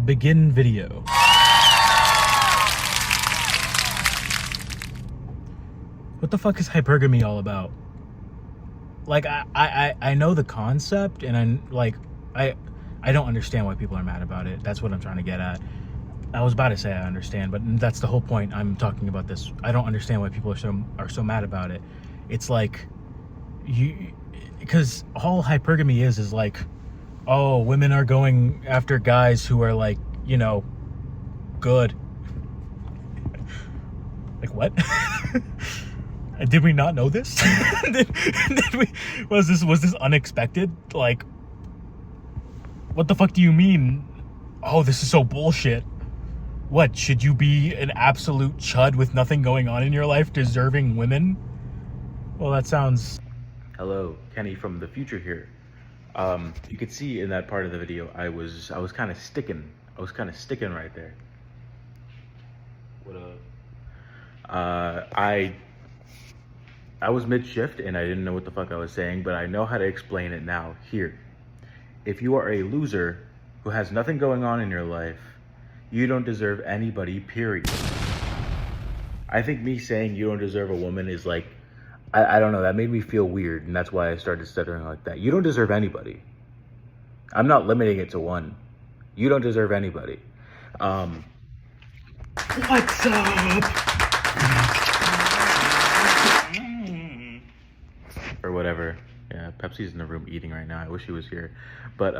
Begin video. What the fuck is hypergamy all about? Like, I know the concept, and I don't understand why people are mad about it. That's what I'm trying to get at. I was about to say I understand, but that's the whole point I'm talking about this. I don't understand why people are so mad about it. It's like, because all hypergamy is like, oh, women are going after guys who are like, you know, good. Like, what? Did we not know this? did we? Was this unexpected? Like, what the fuck do you mean? Oh, this is so bullshit. What, should you be an absolute chud with nothing going on in your life, deserving women? Well, that sounds... Hello, Kenny from the future here. You could see in that part of the video, I was kind of sticking. I was kind of sticking right there. What I was mid-shift and I didn't know what the fuck I was saying, but I know how to explain it now. Here, if you are a loser who has nothing going on in your life, you don't deserve anybody, period. I think me saying you don't deserve a woman is like, I don't know, that made me feel weird, and that's why I started stuttering like that. You don't deserve anybody. I'm not limiting it to one. You don't deserve anybody. What's up? Or whatever. Yeah, Pepsi's in the room eating right now. I wish he was here. But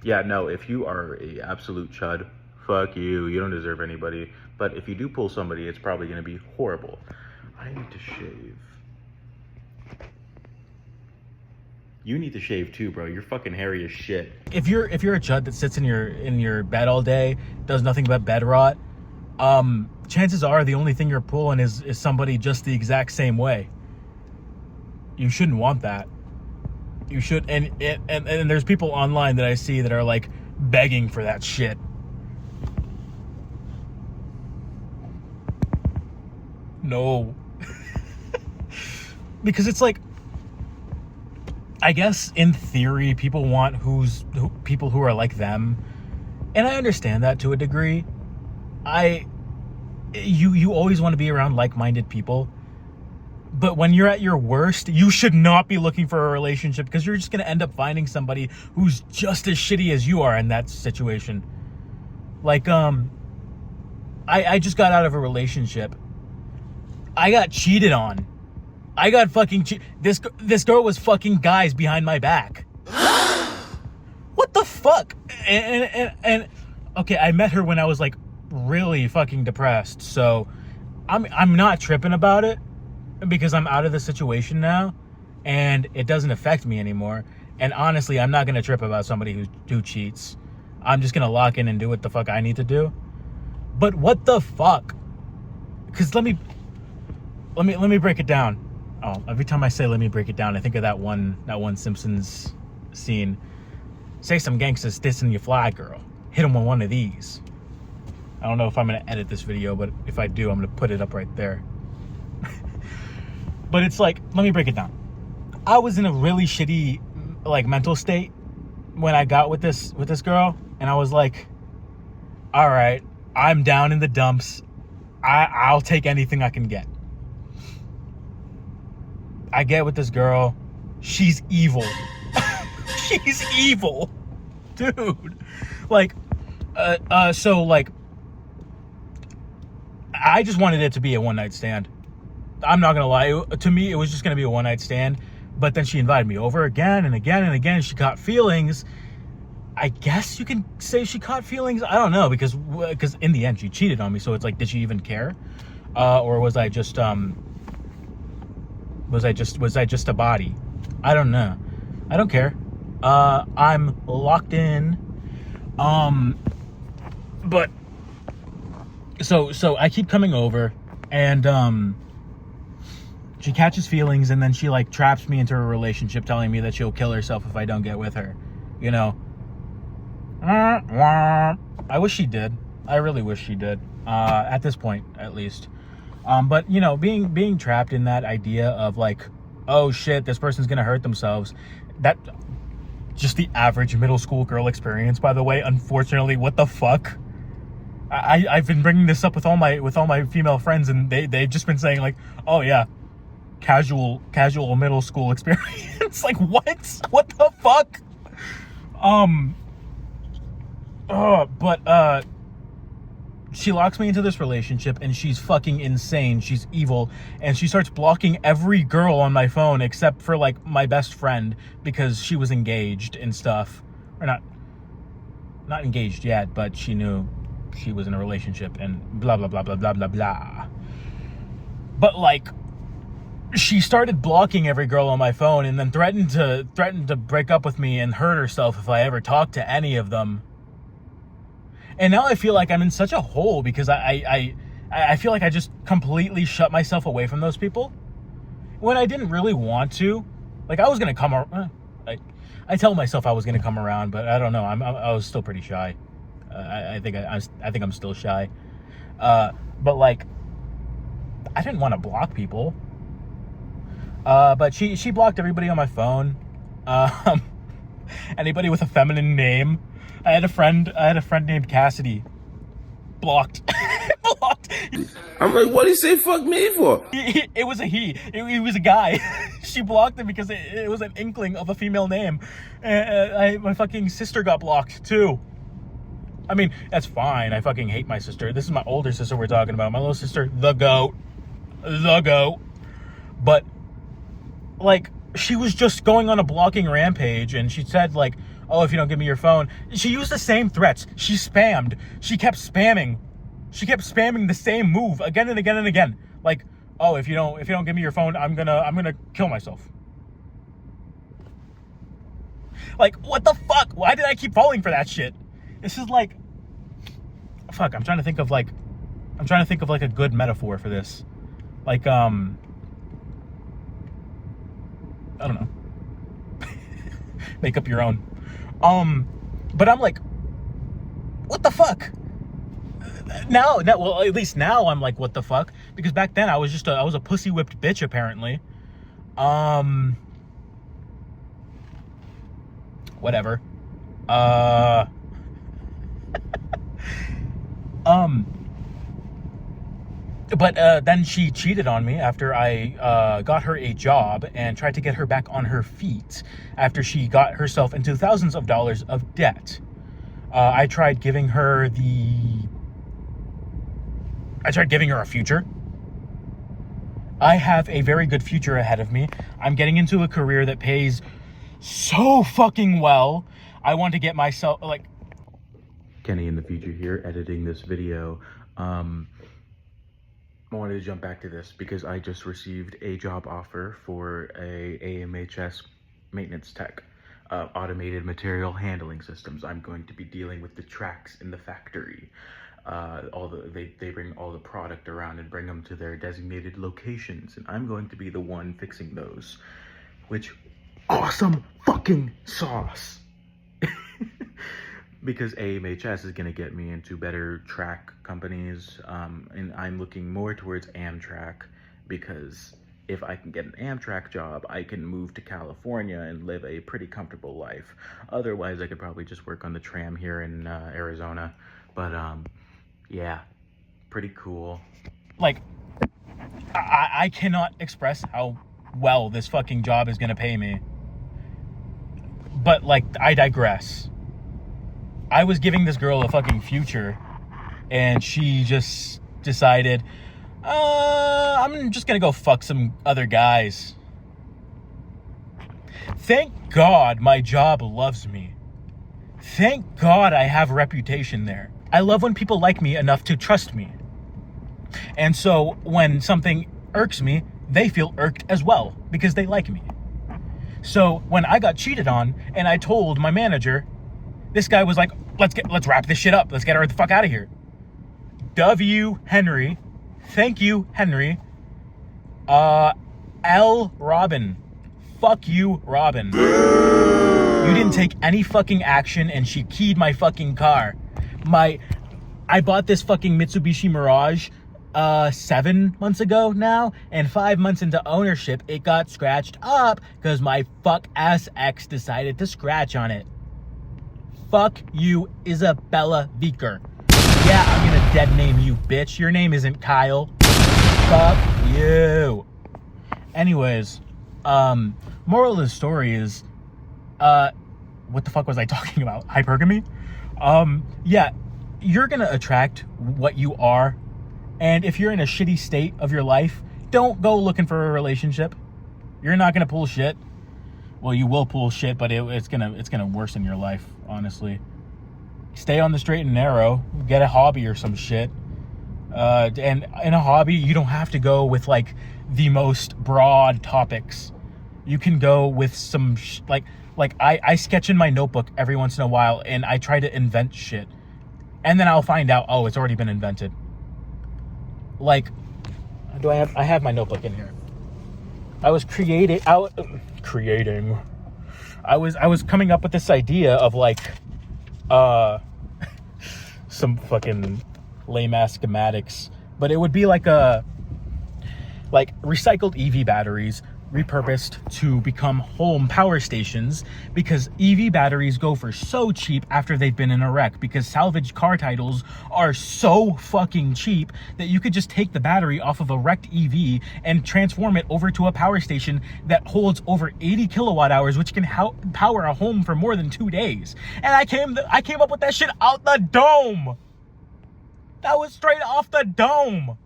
yeah, no, if you are a absolute chud, fuck you. You don't deserve anybody. But if you do pull somebody, it's probably going to be horrible. I need to shave. You need to shave too, bro. You're fucking hairy as shit. If you're a chud that sits in your bed all day, does nothing but bed rot, chances are the only thing you're pulling is somebody just the exact same way. You shouldn't want that. You should, and there's people online that I see that are like begging for that shit. No. Because it's like, I guess in theory people want people who are like them, and I understand that to a degree. You always want to be around like-minded people, but when you're at your worst, you should not be looking for a relationship, because you're just going to end up finding somebody who's just as shitty as you are in that situation. Like, I just got out of a relationship. I got cheated on. I got fucking this girl was fucking guys behind my back. What the fuck? And okay, I met her when I was like really fucking depressed. So I'm not tripping about it, because I'm out of the situation now and it doesn't affect me anymore. And honestly, I'm not going to trip about somebody who cheats. I'm just going to lock in and do what the fuck I need to do. But what the fuck? Cuz let me break it down. Oh, every time I say let me break it down, I think of that one Simpsons scene. Say some gangsters dissing your fly girl. Hit him with one of these. I don't know if I'm going to edit this video, but if I do, I'm going to put it up right there. But it's like, let me break it down. I was in a really shitty like mental state when I got with this girl, and I was like, all right, I'm down in the dumps. I'll take anything I can get. I get with this girl. She's evil. She's evil. Dude. Like, so like, I just wanted it to be a one-night stand. I'm not gonna lie. To me, it was just gonna be a one-night stand. But then she invited me over again and again and again. She caught feelings. I guess you can say she caught feelings. I don't know, because in the end she cheated on me. So it's like, did she even care? Or was I just was I just a body? I don't know. I don't care. I'm locked in. But so I keep coming over, and she catches feelings, and then she like traps me into a relationship, telling me that she'll kill herself if I don't get with her. You know. I wish she did. I really wish she did. At this point, at least. But you know, being trapped in that idea of like, oh shit, this person's gonna hurt themselves. That just the average middle school girl experience, by the way. Unfortunately, what the fuck? I've been bringing this up with all my female friends, and they've just been saying like, oh yeah, casual middle school experience. Like, what the fuck? But she locks me into this relationship, and she's fucking insane. She's evil, and she starts blocking every girl on my phone except for like my best friend, because she was engaged and stuff. Or not engaged yet, but she knew she was in a relationship and blah blah blah blah blah blah blah. But like, she started blocking every girl on my phone, and then threatened to break up with me and hurt herself if I ever talked to any of them. And now I feel like I'm in such a hole, because I feel like I just completely shut myself away from those people when I didn't really want to. Like, I was gonna come around. I tell myself I was gonna come around, but I don't know. I was still pretty shy. I think I'm still shy. But like, I didn't want to block people. But she blocked everybody on my phone. Anybody with a feminine name. I had a friend named Cassidy. Blocked. Blocked. I'm like, what did he say fuck me for? It was a he. He was a guy. She blocked him because it was an inkling of a female name. My fucking sister got blocked too. I mean, that's fine. I fucking hate my sister. This is my older sister we're talking about. My little sister, the goat. But like, she was just going on a blocking rampage, and she said like, oh, if you don't give me your phone. She used the same threats. She spammed. She kept spamming the same move again and again and again. Like, oh, if you don't give me your phone, I'm gonna kill myself. Like, what the fuck? Why did I keep falling for that shit? This is like, fuck, I'm trying to think of like a good metaphor for this. Like, I don't know. Make up your own. But I'm like, what the fuck? Now, well, at least now I'm like, what the fuck? Because back then I was a pussy whipped bitch, apparently. Whatever. But then she cheated on me after I got her a job and tried to get her back on her feet after she got herself into thousands of dollars of debt. I tried giving her a future. I have a very good future ahead of me. I'm getting into a career that pays so fucking well. I want to get myself, like... Kenny in the future here, editing this video. I wanted to jump back to this because I just received a job offer for a AMHS maintenance tech, automated material handling systems. I'm going to be dealing with the tracks in the factory. They bring all the product around and bring them to their designated locations, and I'm going to be the one fixing those. Which, awesome fucking sauce! Because AMHS is going to get me into better track companies, and I'm looking more towards Amtrak, because if I can get an Amtrak job, I can move to California and live a pretty comfortable life. Otherwise, I could probably just work on the tram here in Arizona. But yeah, pretty cool. Like, I cannot express how well this fucking job is going to pay me. But like, I digress. I was giving this girl a fucking future, and she just decided, I'm just gonna go fuck some other guys. Thank God my job loves me. Thank God I have a reputation there. I love when people like me enough to trust me. And so when something irks me, they feel irked as well, because they like me. So when I got cheated on, and I told my manager, this guy was like, let's wrap this shit up. Let's get her the fuck out of here. W. Henry. Thank you, Henry. L. Robin. Fuck you, Robin. You didn't take any fucking action, and she keyed my fucking car. I bought this fucking Mitsubishi Mirage 7 months ago now, and 5 months into ownership, it got scratched up because my fuck ass ex decided to scratch on it. Fuck you, Isabella Vicker. Yeah, I'm gonna dead name you, bitch. Your name isn't Kyle. Fuck you. Anyways, moral of the story is, what the fuck was I talking about? Hypergamy? Yeah, you're gonna attract what you are. And if you're in a shitty state of your life, don't go looking for a relationship. You're not gonna pull shit. Well, you will pull shit, but it's gonna worsen your life, honestly. Stay on the straight and narrow. Get a hobby or some shit. And in a hobby, you don't have to go with like the most broad topics. You can go with some like I sketch in my notebook every once in a while, and I try to invent shit, and then I'll find out, oh, it's already been invented. Like, I have my notebook in here. I was coming up with this idea of like some fucking lame ass schematics, but it would be like recycled EV batteries repurposed to become home power stations, because EV batteries go for so cheap after they've been in a wreck, because salvage car titles are so fucking cheap that you could just take the battery off of a wrecked EV and transform it over to a power station that holds over 80 kilowatt hours, which can power a home for more than 2 days. And I came up with that shit out the dome. That was straight off the dome.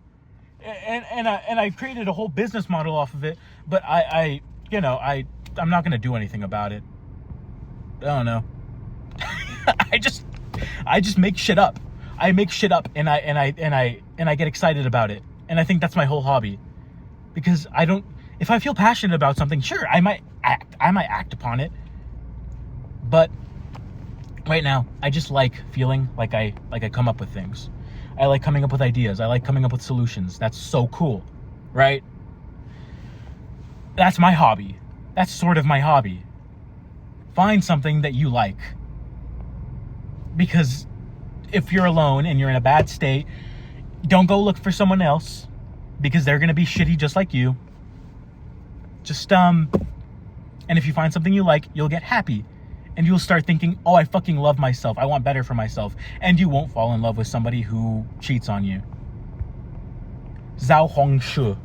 And I created a whole business model off of it, but I'm not gonna do anything about it. I don't know. I just make shit up. I make shit up, and I get excited about it, and I think that's my whole hobby. Because if I feel passionate about something, sure, I might act upon it, but right now I just like feeling like I come up with things. I like coming up with ideas. I like coming up with solutions. That's so cool, right? That's my hobby. That's sort of my hobby. Find something that you like. Because if you're alone and you're in a bad state, don't go look for someone else, because they're going to be shitty just like you. And if you find something you like, you'll get happy. And you'll start thinking, oh, I fucking love myself. I want better for myself. And you won't fall in love with somebody who cheats on you. Zhao Hongshu.